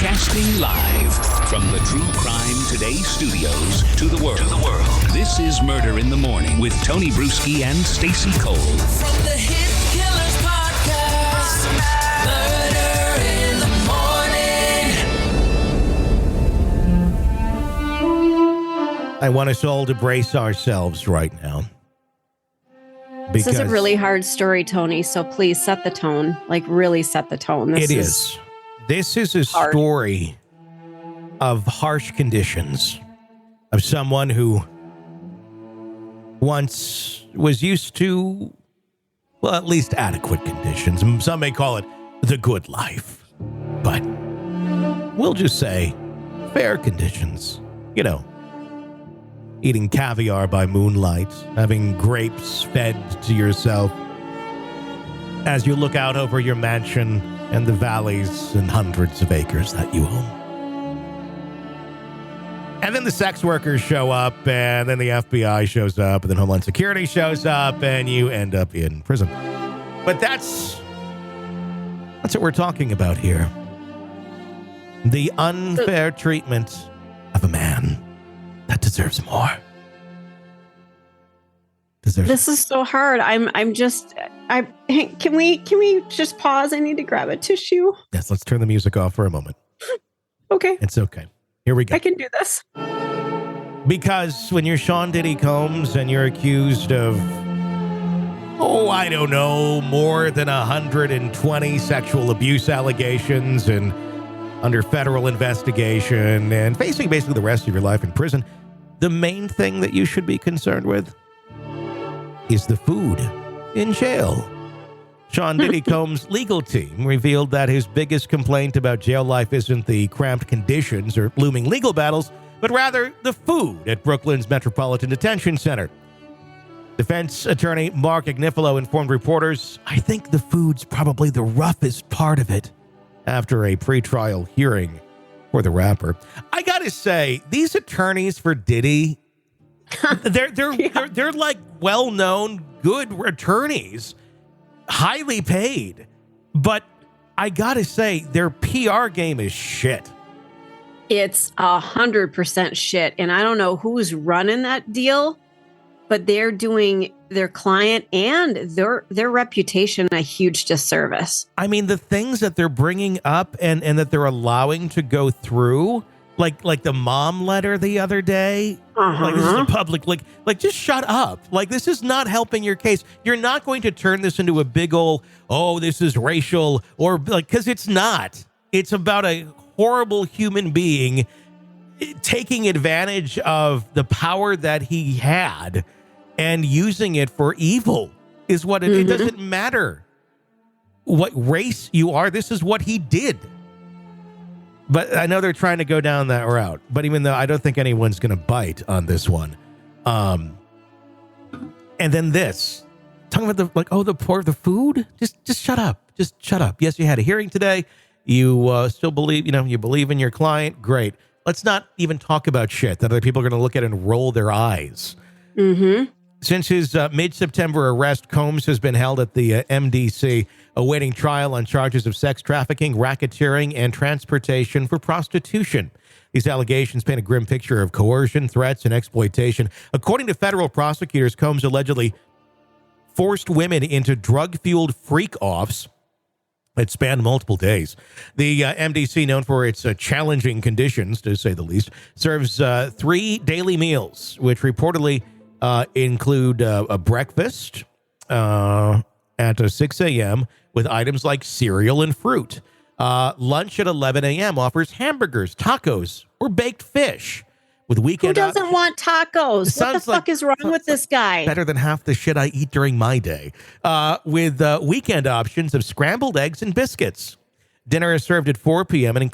Broadcasting live from the True Crime Today studios to the world. This is Murder in the Morning with Tony Bruschi and Stacey Cole. From the Hit Killers Podcast, Murder in the Morning. I want us all to brace ourselves right now. This is a really hard story, Tony, so please set the tone. Like, really set the tone. This is a hard story of harsh conditions, of someone who once was used to, well, at least adequate conditions. Some may call it the good life, but we'll just say fair conditions. You know, eating caviar by moonlight, having grapes fed to yourself as you look out over your mansion and the valleys and hundreds of acres that you own. And then the sex workers show up, and then the FBI shows up, and then Homeland Security shows up, and you end up in prison. But that's what we're talking about here. The unfair treatment of a man that deserves more. This is so hard. Can we just pause? I need to grab a tissue. Yes, let's turn the music off for a moment. Okay. It's okay. Here we go. I can do this. Because when you're Sean Diddy Combs and you're accused of, I don't know, more than 120 sexual abuse allegations and under federal investigation and facing basically the rest of your life in prison, the main thing that you should be concerned with is the food in jail. Sean Diddy Combs' legal team revealed that his biggest complaint about jail life isn't the cramped conditions or looming legal battles, but rather the food at Brooklyn's Metropolitan Detention Center. Defense attorney Marc Agnifilo informed reporters, "I think the food's probably the roughest part of it," after a pretrial hearing for the rapper. I gotta say, these attorneys for Diddy, they're like well-known, good attorneys, highly paid, but I gotta say their PR game is shit. It's 100% shit, and I don't know who's running that deal, but they're doing their client and their reputation a huge disservice. I mean, the things that they're bringing up and that they're allowing to go through, like the mom letter the other day. Like, this is a public, like just shut up. Like, this is not helping your case. You're not going to turn this into a big old, this is racial, or like, because it's not. It's about a horrible human being taking advantage of the power that he had and using it for evil is what it doesn't matter what race you are. This is what he did. But I know they're trying to go down that route. But even though I don't think anyone's going to bite on this one. And then this. Talking about the food? Just shut up. Just shut up. Yes, you had a hearing today. You still believe, you believe in your client. Great. Let's not even talk about shit that other people are going to look at and roll their eyes. Since his mid-September arrest, Combs has been held at the MDC, awaiting trial on charges of sex trafficking, racketeering, and transportation for prostitution. These allegations paint a grim picture of coercion, threats, and exploitation. According to federal prosecutors, Combs allegedly forced women into drug-fueled freak-offs that spanned multiple days. The MDC, known for its challenging conditions, to say the least, serves 3 daily meals, which reportedly include a breakfast at 6 a.m. with items like cereal and fruit. Lunch at 11 a.m. offers hamburgers, tacos, or baked fish. With weekend, who doesn't want tacos? What the fuck is wrong with this guy? Better than half the shit I eat during my day. With weekend options of scrambled eggs and biscuits. Dinner is served at 4 p.m. and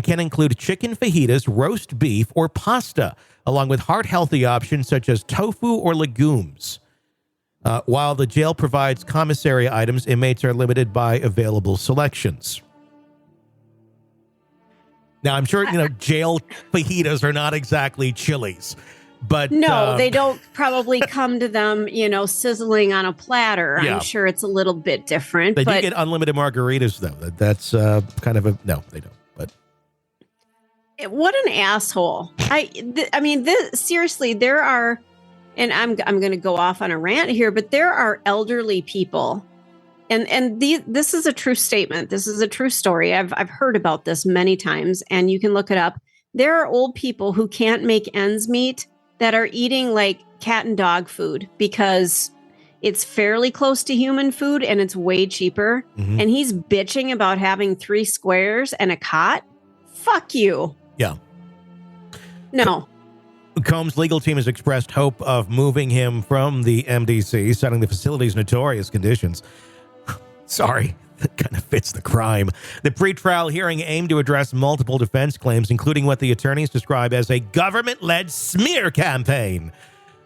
can include chicken fajitas, roast beef, or pasta, along with heart-healthy options such as tofu or legumes. While the jail provides commissary items, inmates are limited by available selections. Now, I'm sure, jail fajitas are not exactly Chili's, but... No, they don't probably come to them, sizzling on a platter. Yeah. I'm sure it's a little bit different. They do get unlimited margaritas, though. That's kind of a... No, they don't, but... what an asshole. I mean, seriously, there are, and I'm going to go off on a rant here, but there are elderly people, and this is a true statement. This is a true story. I've heard about this many times, and you can look it up. There are old people who can't make ends meet that are eating like cat and dog food because it's fairly close to human food and it's way cheaper. Mhm. And he's bitching about having 3 squares and a cot. Fuck you. Yeah. No. Combs' legal team has expressed hope of moving him from the MDC, citing the facility's notorious conditions. Sorry, that kind of fits the crime. The pretrial hearing aimed to address multiple defense claims, including what the attorneys describe as a government-led smear campaign.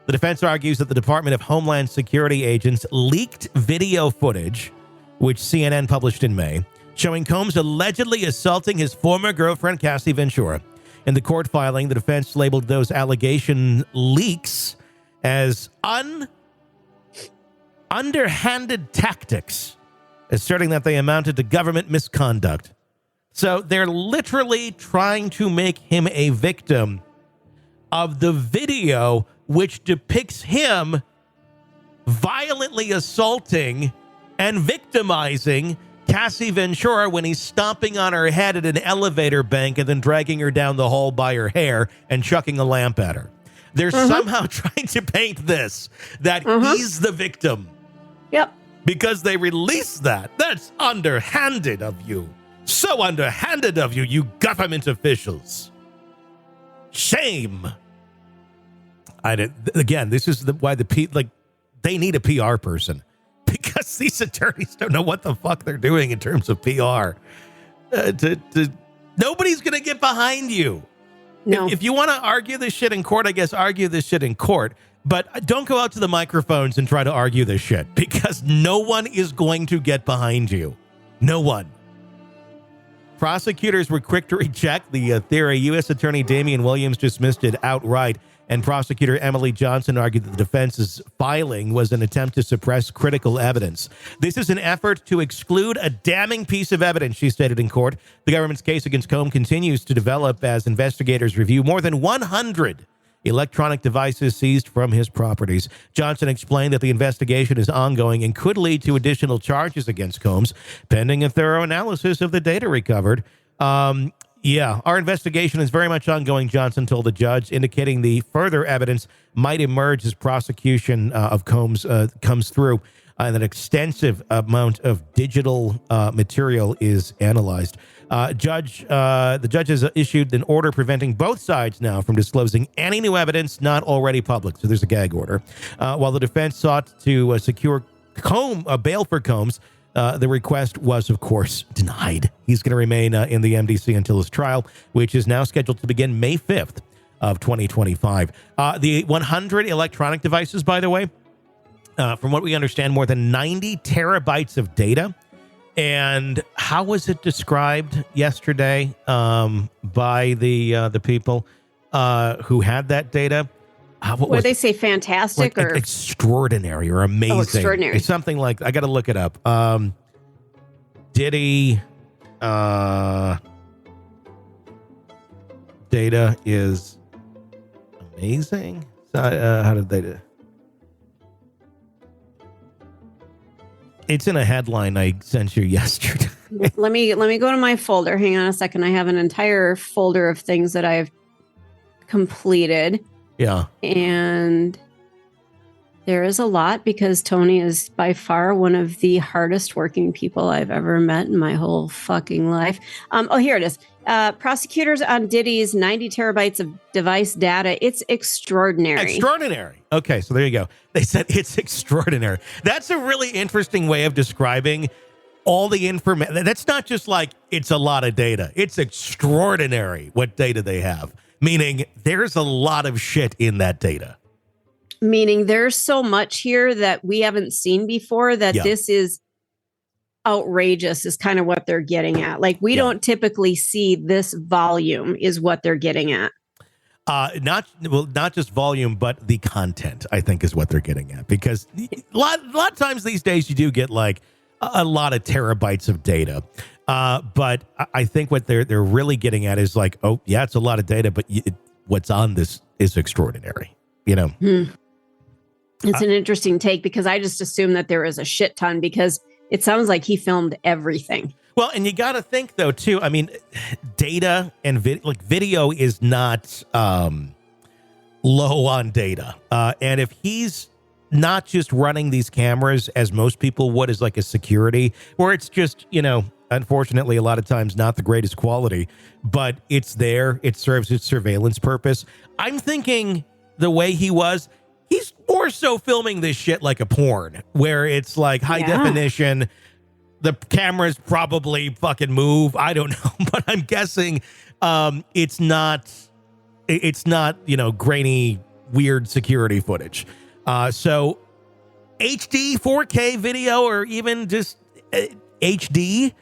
The defense argues that the Department of Homeland Security agents leaked video footage, which CNN published in May, showing Combs allegedly assaulting his former girlfriend, Cassie Ventura. In the court filing, the defense labeled those allegation leaks as underhanded tactics, asserting that they amounted to government misconduct. So they're literally trying to make him a victim of the video which depicts him violently assaulting and victimizing Cassie Ventura when he's stomping on her head at an elevator bank and then dragging her down the hall by her hair and chucking a lamp at her. They're somehow trying to paint this, that he's the victim. Yep. Because they released that. That's underhanded of you. So underhanded of you, you government officials. Shame. Again, this is why they need a PR person. Because these attorneys don't know what the fuck they're doing in terms of PR. Nobody's going to get behind you. No. If you want to argue this shit in court, I guess argue this shit in court. But don't go out to the microphones and try to argue this shit. Because no one is going to get behind you. No one. Prosecutors were quick to reject the theory. U.S. Attorney Damian Williams dismissed it outright. And prosecutor Emily Johnson argued that the defense's filing was an attempt to suppress critical evidence. This is an effort to exclude a damning piece of evidence, she stated in court. The government's case against Combs continues to develop as investigators review more than 100 electronic devices seized from his properties. Johnson explained that the investigation is ongoing and could lead to additional charges against Combs, pending a thorough analysis of the data recovered. Yeah, our investigation is very much ongoing, Johnson told the judge, indicating the further evidence might emerge as prosecution of Combs comes through, and an extensive amount of digital material is analyzed. The judge has issued an order preventing both sides now from disclosing any new evidence not already public. So there's a gag order. While the defense sought to secure bail for Combs, the request was, of course, denied. He's going to remain in the MDC until his trial, which is now scheduled to begin May 5th of 2025. The 100 electronic devices, by the way, from what we understand, more than 90 terabytes of data. And how was it described yesterday by the people who had that data? What did they say? Fantastic or extraordinary or amazing? Oh, extraordinary. It's something like, I got to look it up. Diddy data is amazing. How did they do? It's in a headline I sent you yesterday. Let me go to my folder. Hang on a second. I have an entire folder of things that I've completed. Yeah. And there is a lot because Tony is by far one of the hardest working people I've ever met in my whole fucking life. Here it is. Prosecutors on Diddy's 90 terabytes of device data. It's extraordinary. Extraordinary. Okay, so there you go. They said it's extraordinary. That's a really interesting way of describing all the information. That's not just like it's a lot of data. It's extraordinary what data they have. Meaning there's a lot of shit in that data. Meaning there's so much here that we haven't seen before that This is outrageous is kind of what they're getting at. Like we don't typically see this volume is what they're getting at. Not just volume, but the content, I think, is what they're getting at. Because a lot of times these days you do get like a lot of terabytes of data. But I think what they're really getting at is like, oh yeah, it's a lot of data, but what's on this is extraordinary. It's an interesting take because I just assumed that there was a shit ton because it sounds like he filmed everything. Well, and you got to think though too. I mean, data and video is not low on data, and if he's not just running these cameras as most people would as like a security, where it's just unfortunately a lot of times not the greatest quality, but it's there. It serves its surveillance purpose. I'm thinking the way he's more so filming this shit like a porn, where it's like high definition. The cameras probably fucking move. I don't know, but I'm guessing it's not grainy, weird security footage. So HD, 4K video, or even just HD,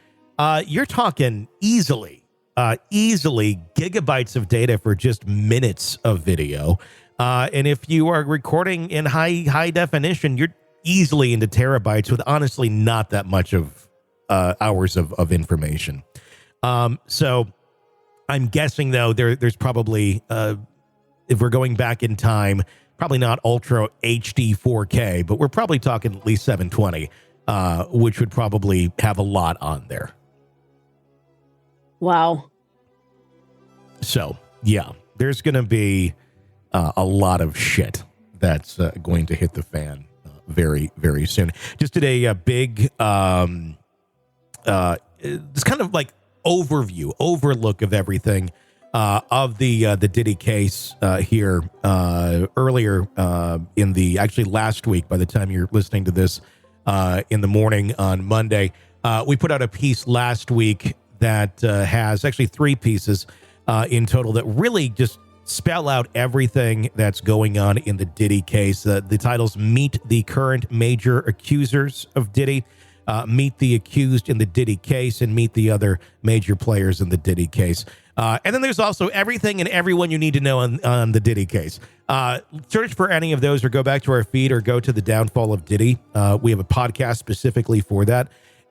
you're talking easily gigabytes of data for just minutes of video. And if you are recording in high definition, you're easily into terabytes with honestly not that much of hours of information. So I'm guessing though there's probably if we're going back in time, probably not ultra HD 4K, but we're probably talking at least 720, which would probably have a lot on there. Wow. So yeah, there's going to be a lot of shit that's going to hit the fan very, very soon. Just did a big this kind of like overlook of everything of the Diddy case here earlier actually last week. By the time you're listening to this in the morning on Monday, we put out a piece last week that has actually 3 pieces in total that really just spell out everything that's going on in the Diddy case. The titles: Meet the Current Major Accusers of Diddy, Meet the Accused in the Diddy Case, and Meet the Other Major Players in the Diddy Case. And then there's also everything and everyone you need to know on the Diddy case. Search for any of those or go back to our feed or go to The Downfall of Diddy. We have a podcast specifically for that.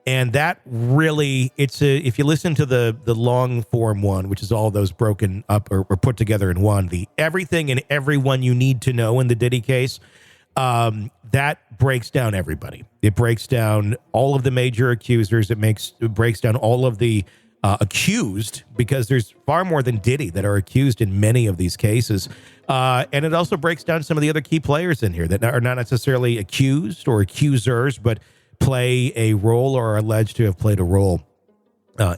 And that really, if you listen to the long form one, which is all those broken up or put together in one, the everything and everyone you need to know in the Diddy case, that breaks down everybody. It breaks down all of the major accusers. It breaks down all of the accused, because there's far more than Diddy that are accused in many of these cases. And it also breaks down some of the other key players in here that are not necessarily accused or accusers, but play a role or are alleged to have played a role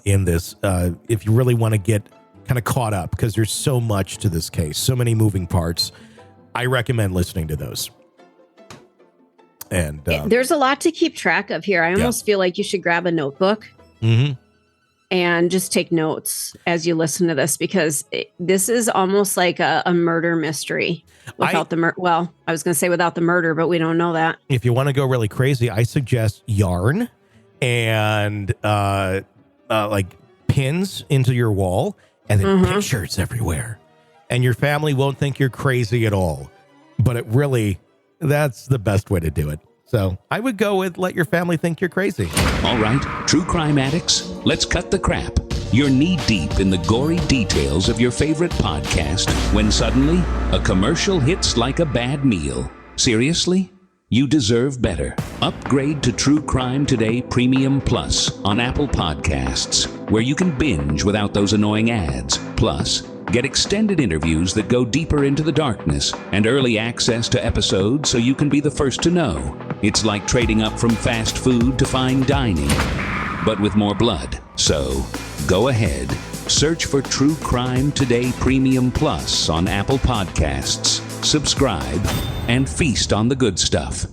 in this. If you really want to get kind of caught up, because there's so much to this case, so many moving parts, I recommend listening to those. And there's a lot to keep track of here. I almost feel like you should grab a notebook and just take notes as you listen to this, because this is almost like a murder mystery without I was going to say without the murder, but we don't know that. If you want to go really crazy, I suggest yarn and like pins into your wall and then pictures everywhere. And your family won't think you're crazy at all. But that's the best way to do it. So I would go with let your family think you're crazy. All right, true crime addicts, let's cut the crap. You're knee-deep in the gory details of your favorite podcast when suddenly a commercial hits like a bad meal. Seriously? You deserve better. Upgrade to True Crime Today Premium Plus on Apple Podcasts, where you can binge without those annoying ads. Plus, get extended interviews that go deeper into the darkness and early access to episodes so you can be the first to know. It's like trading up from fast food to fine dining, but with more blood. So, go ahead. Search for True Crime Today Premium Plus on Apple Podcasts. Subscribe and feast on the good stuff.